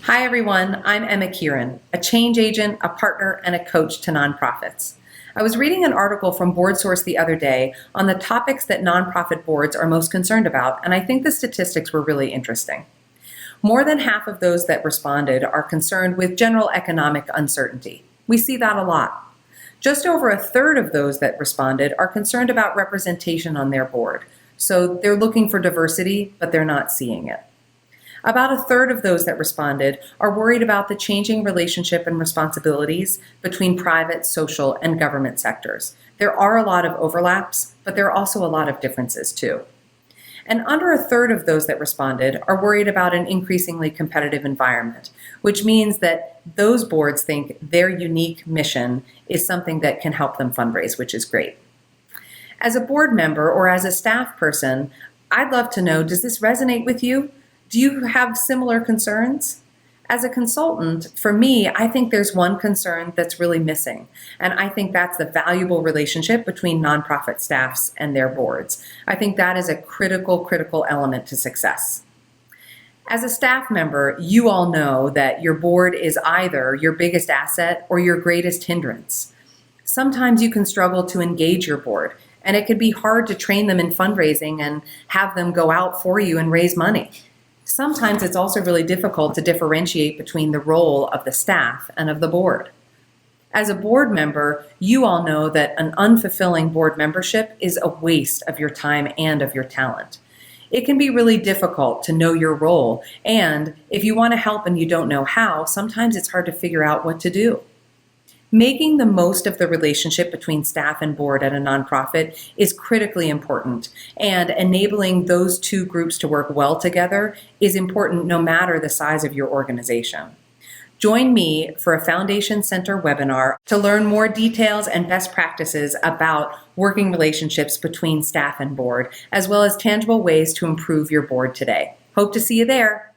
Hi, everyone. I'm Emma Kieran, a change agent, a partner, and a coach to nonprofits. I was reading an article from BoardSource the other day on the topics that nonprofit boards are most concerned about, and I think the statistics were really interesting. More than half of those that responded are concerned with general economic uncertainty. We see that a lot. Just over a third of those that responded are concerned about representation on their board. So they're looking for diversity, but they're not seeing it. About a third of those that responded are worried about the changing relationship and responsibilities between private, social, and government sectors. There are a lot of overlaps, but there are also a lot of differences too. And under a third of those that responded are worried about an increasingly competitive environment, which means that those boards think their unique mission is something that can help them fundraise, which is great. As a board member or as a staff person, I'd love to know, does this resonate with you? Do you have similar concerns? As a consultant, for me, I think there's one concern that's really missing, and I think that's the valuable relationship between nonprofit staffs and their boards. I think that is a critical element to success. As a staff member, you all know that your board is either your biggest asset or your greatest hindrance. Sometimes you can struggle to engage your board, and it can be hard to train them in fundraising and have them go out for you and raise money. Sometimes it's also really difficult to differentiate between the role of the staff and of the board. As a board member, you all know that an unfulfilling board membership is a waste of your time and of your talent. It can be really difficult to know your role, and if you want to help and you don't know how, sometimes it's hard to figure out what to do. Making the most of the relationship between staff and board at a nonprofit is critically important, and enabling those two groups to work well together is important no matter the size of your organization. Join me for a Foundation Center webinar to learn more details and best practices about working relationships between staff and board, as well as tangible ways to improve your board today. Hope to see you there.